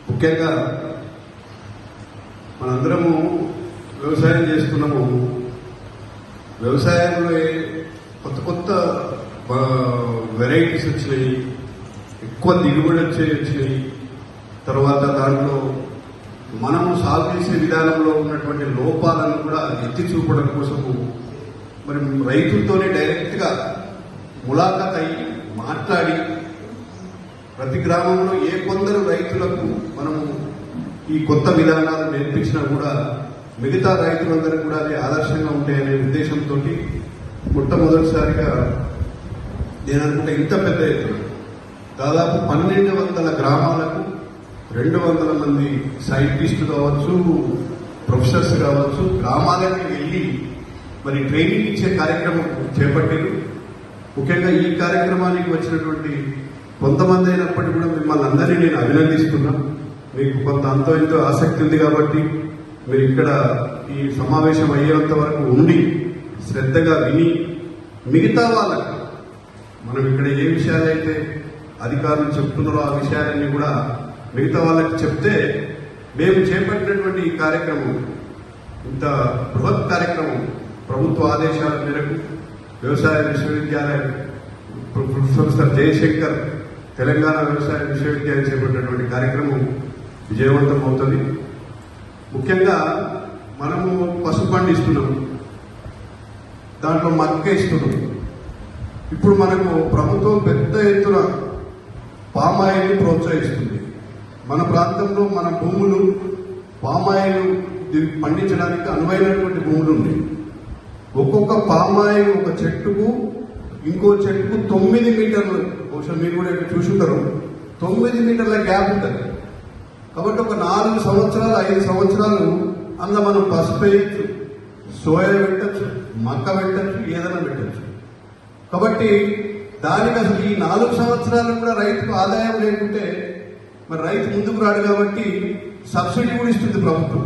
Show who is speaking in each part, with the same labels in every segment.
Speaker 1: ముఖ్యంగా మనందరము వ్యవసాయం చేస్తున్నాము. వ్యవసాయంలో కొత్త కొత్త వెరైటీస్ వచ్చినాయి, ఎక్కువ దిగుబడి వచ్చినాయి. తర్వాత దాంట్లో మనము సాగు చేసే విధానంలో ఉన్నటువంటి లోపాలను కూడా ఎత్తి చూపడం కోసము మరి రైతులతోనే డైరెక్ట్గా ములాఖాత్ అయ్యి మాట్లాడి ప్రతి గ్రామంలో కొందరు రైతులకు మనము ఈ కొత్త విధానాలు నేర్పించినా కూడా మిగతా రైతులందరూ కూడా అది ఆదర్శంగా ఉంటాయనే ఉద్దేశంతో మొట్టమొదటిసారిగా నేను అనుకుంటే ఇంత పెద్ద ఎత్తున దాదాపు 1200 గ్రామాలకు 200 మంది సైంటిస్టులు కావచ్చు, ప్రొఫెసర్స్ కావచ్చు, గ్రామాలకు వెళ్ళి మరి ట్రైనింగ్ ఇచ్చే కార్యక్రమం చేపట్టారు. ముఖ్యంగా ఈ కార్యక్రమానికి వచ్చినటువంటి కొంతమంది అయినప్పటికీ కూడా మిమ్మల్ని అందరినీ నేను అభినందిస్తున్నా. మీకు కొంత అంతో ఎంతో ఆసక్తి ఉంది కాబట్టి మీరు ఇక్కడ ఈ సమావేశం అయ్యేంత వరకు ఉండి శ్రద్ధగా విని మిగతా వాళ్ళకు మనం ఇక్కడ ఏ విషయాలైతే అధికారులు చెప్తున్నారో ఆ విషయాలన్నీ కూడా మిగతా వాళ్ళకి చెప్తే మేము చేపట్టినటువంటి ఈ కార్యక్రమం ఇంత బృహత్ కార్యక్రమం ప్రభుత్వ ఆదేశాల మేరకు వ్యవసాయ విశ్వవిద్యాలయం ప్రొఫెసర్ జయశంకర్ తెలంగాణ వ్యవసాయ విశ్వవిద్యాలయం చేపట్టినటువంటి కార్యక్రమం విజయవంతం అవుతుంది. ముఖ్యంగా మనము పసుపు పండిస్తున్నాం, దాంట్లో మక్క ఇస్తున్నాం. ఇప్పుడు మనకు ప్రభుత్వం పెద్ద ఎత్తున పామాయిల్ని ప్రోత్సహిస్తుంది. మన ప్రాంతంలో మన భూములు పామాయిల్ పండించడానికి అనువైనటువంటి భూములు ఉన్నాయి. ఒక్కొక్క పామాయిల్ ఒక చెట్టుకు ఇంకో చెట్టుకు 9 మీటర్లు, బహుశా మీరు కూడా ఇక్కడ చూసుంటారు, 9 మీటర్ల గ్యాప్ ఉంటుంది. కాబట్టి ఒక 4 సంవత్సరాలు 5 సంవత్సరాలు అందులో మనం పసుపు వేయచ్చు, సోయా పెట్టచ్చు, మక్క పెట్టచ్చు, ఏదైనా పెట్టచ్చు. కాబట్టి దానికి అసలు ఈ 4 సంవత్సరాలు కూడా రైతుకు ఆదాయం లేకుంటే మరి రైతు ముందుకు రాడు. కాబట్టి సబ్సిడీ కూడా ఇస్తుంది ప్రభుత్వం.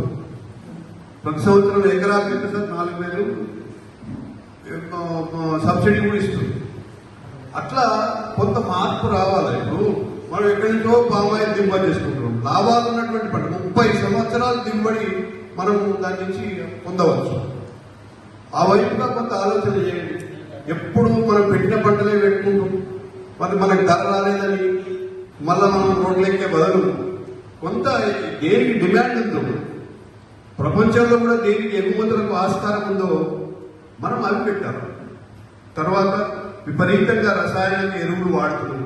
Speaker 1: ప్రతి సంవత్సరం ఎకరాకు ఎంత సార్ 4,000 సబ్సిడీ కూడా ఇస్తుంది. అట్లా కొంత మార్పు రావాలి. ఇప్పుడు మనం ఎక్కడి నుంచో పామాయిల్ దిగుబడి చేసుకుంటున్నాం, లాభాలు ఉన్నటువంటి పంట 30 సంవత్సరాల దిగుబడి మనం దాని నుంచి పొందవచ్చు. ఆ వైపుగా కొంత ఆలోచన చేయండి. ఎప్పుడు మనం పెట్టిన పంటలే పెట్టుకుంటాం, మరి మనకు ధర రాలేదని మళ్ళా మనం రోడ్లెక్కే బదులు కొంత దేనికి డిమాండ్ ఉందో, ప్రపంచంలో కూడా దేనికి ఎగుమతులకు ఆస్కారం ఉందో మనం అవి పెట్టాలి. తర్వాత విపరీతంగా రసాయనిక ఎరువులు వాడుతున్నాం,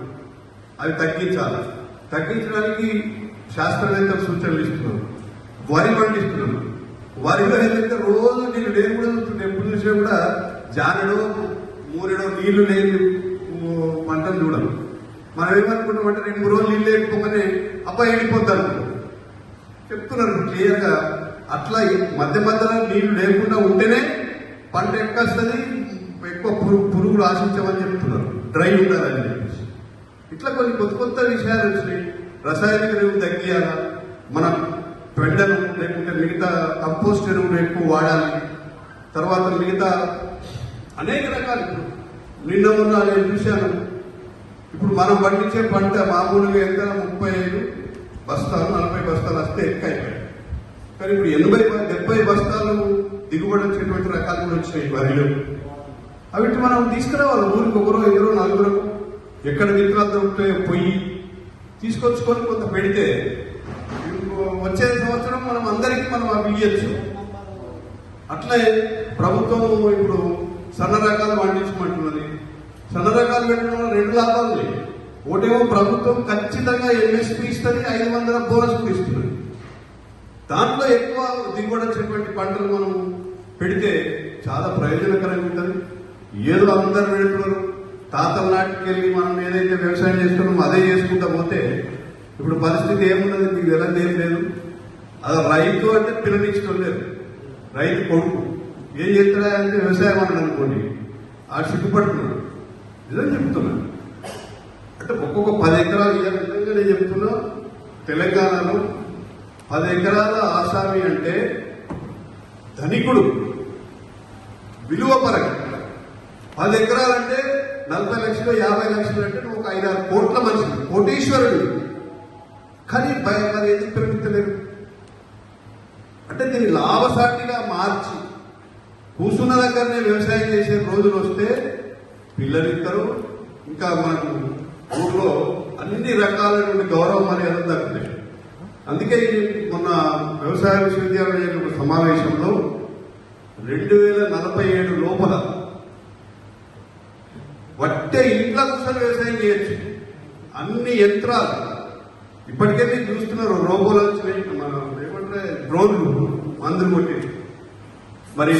Speaker 1: అవి తగ్గించాలి. తగ్గించడానికి శాస్త్రవేత్తలు సూచనలు ఇస్తున్నారు. వరి పండిస్తున్నాం, వరిలో ఏంటంటే రోజు నీళ్ళు నేను కూడా చూస్తుంటే ఎప్పుడు చూసినా కూడా జానడో మూరెడో నీళ్లు లేని పంటలు చూడము. మనం ఏమనుకుంటామంటే 2-3 రోజులు నీళ్ళు లేకపోగానే అబ్బాయి ఎండిపోతాను చెప్తున్నారు క్లియర్గా. అట్లా మధ్య మధ్యలో నీళ్లు లేకుండా ఉంటేనే పంట ఎక్కువ వస్తుంది, ఎక్కువ పురుగులు ఆశించమని చెప్తున్నారు, డ్రై ఉండాలని చెప్పేసి. ఇట్లా కొన్ని కొత్త కొత్త విషయాలు వచ్చినాయి. రసాయనిక ఎరువులు తగ్గియాలా, మన పెండను లేకుంటే మిగతా కంపోస్ట్ ఎరువులు ఎక్కువ వాడాలి. తర్వాత మిగతా అనేక రకాలు నిన్న మొన్న నేను చూశాను. ఇప్పుడు మనం పండించే పంట మామూలుగా ఎంత 35 బస్తాలు 40 బస్తాలు వస్తే ఎక్కువ అయిపోయాయి. కానీ ఇప్పుడు 80-70 బస్తాలు దిగుబడి వచ్చేటువంటి రకాలు కూడా వచ్చినాయి వరిలో. అవిటి మనం తీసుకురావాలి. ఊరికి 1-2-4 ఎక్కడ విత్తనాలు దొరుకుతాయో పొయ్యి తీసుకొచ్చుకొని కొంత పెడితే వచ్చే సంవత్సరం మనం అందరికీ మనం అవి ఇయ్యచ్చు. అట్లే ప్రభుత్వం ఇప్పుడు సన్న రకాలు పండించమంటున్నది. సన్న రకాలు పెట్టడం వల్ల 2 లాభాలు ఉన్నాయి. ఒకటేమో ప్రభుత్వం ఖచ్చితంగా ఎంఎస్పీ ఇస్తుంది, 500 బోనస్ కూడా ఇస్తున్నది. దాంట్లో ఎక్కువ దిగుబడి వచ్చేటువంటి పంటలు మనం పెడితే చాలా ప్రయోజనకరంగా ఉంటుంది. ఏదో అందరు పెడుతున్నారు, తాతల నాటికి వెళ్ళి మనం ఏదైతే వ్యవసాయం చేస్తున్నామో అదే చేసుకుంటా పోతే ఇప్పుడు పరిస్థితి ఏమున్నది మీకు వెళ్ళదు, ఏం లేదు. అది రైతు అంటే పిల్లనిచ్చడం లేదు. రైతు కొడుకు ఏం చేస్తాడా అంటే వ్యవసాయం అని అనుకోండి, ఆ సిగ్గుపడుతున్నాడు. నిజం చెప్తున్నాను. అంటే ఒక్కొక్క 10 ఎకరాలు నిజంగా నేను చెప్తున్నా, తెలంగాణలో 10 ఎకరాల ఆసామి అంటే ధనికుడు విలువ పరంగా. 10 ఎకరాలంటే 40 లక్షలు 50 లక్షలు అంటే నువ్వు ఒక 5-6 కోట్ల మనిషి, కోటీశ్వరుడు. కానీ మరి ఎందుకు పెరుగుతలేరు అంటే దీన్ని లాభసాటిగా మార్చి కూర్చున్న దగ్గరనే వ్యవసాయం చేసే రోజులు వస్తే పిల్లలు ఇద్దరు ఇంకా మనకు ఊళ్ళో అన్ని రకాలైనటువంటి గౌరవ మర్యాదలు దక్కుతాయి. అందుకే మొన్న వ్యవసాయ విశ్వవిద్యాలయం సమావేశంలో 2047 లోపల వట్టే ఇంట్లో కూర్చొని వ్యవసాయం చేయొచ్చు. అన్ని యంత్రాలు ఇప్పటికే మీరు చూస్తున్నారు, రోబోలు వచ్చినాయి, మన ఏమంటే డ్రోన్లు మందులు కొట్టి మరి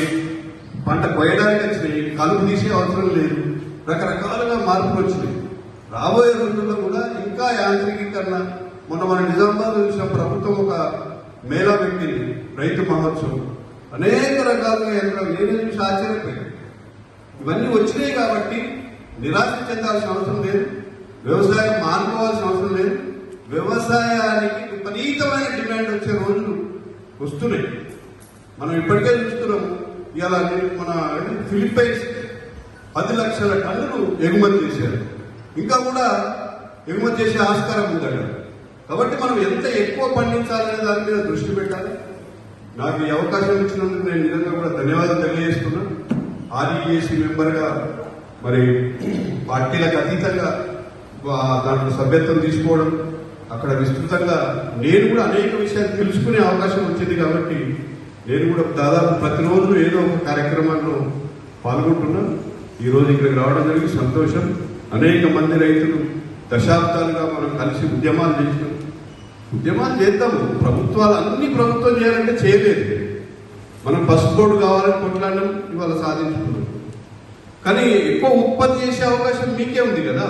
Speaker 1: పంట కోయడానికి వచ్చినాయి, కలుపు తీసే అవసరం లేదు, రకరకాలుగా మార్పులు వచ్చినాయి. రాబోయే రోజుల్లో కూడా ఇంకా యాంత్రికీకరణ. మొన్న మన నిజామాబాద్ చూసిన ప్రభుత్వం ఒక మేళా పెట్టింది, రైతు మహోత్సవం, అనేక రకాలుగా యంత్రాలు నేనే చూసి ఆశ్చర్యపోయింది. ఇవన్నీ వచ్చినాయి కాబట్టి నిరాశ చెందాల్సిన అవసరం లేదు, వ్యవసాయం మానుకోవాల్సిన అవసరం లేదు. వ్యవసాయానికి విపరీతమైన డిమాండ్ వచ్చే రోజులు వస్తున్నాయి. మనం ఇప్పటికే చూస్తున్నాము. ఇలా మన ఫిలిప్పైన్స్ 10 లక్షల టన్నులు ఎగుమతి చేశారు, ఇంకా కూడా ఎగుమతి చేసే ఆస్కారం ఉందట. కాబట్టి మనం ఎంత ఎక్కువ పండించాలనే దాని మీద దృష్టి పెట్టాలి. నాకు ఈ అవకాశం ఇచ్చినందుకు నేను నిజంగా కూడా ధన్యవాదాలు తెలియజేస్తున్నా. ఆర్ఈఏసీ మెంబర్గా మరి పార్టీలకు అతీతంగా దాంట్లో సభ్యత్వం తీసుకోవడం, అక్కడ విస్తృతంగా నేను కూడా అనేక విషయాలు తెలుసుకునే అవకాశం వచ్చింది. కాబట్టి నేను కూడా దాదాపు ప్రతిరోజు ఏదో ఒక కార్యక్రమాల్లో పాల్గొంటున్నా. ఈరోజు ఇక్కడికి రావడం జరిగి సంతోషం. అనేక మంది రైతులు దశాబ్దాలుగా మనం కలిసి ఉద్యమాలు చేసినాం. ఉద్యమాలు చేద్దాము. ప్రభుత్వాలు అన్ని ప్రభుత్వం చేయాలంటే చేయలేదు. మనం బస్ బోర్డు కావాలని కొట్లాడడం, ఇవాళ సాధించుకున్నాం. కానీ ఎక్కువ ఉత్పత్తి చేసే అవకాశం మీకే ఉంది కదా.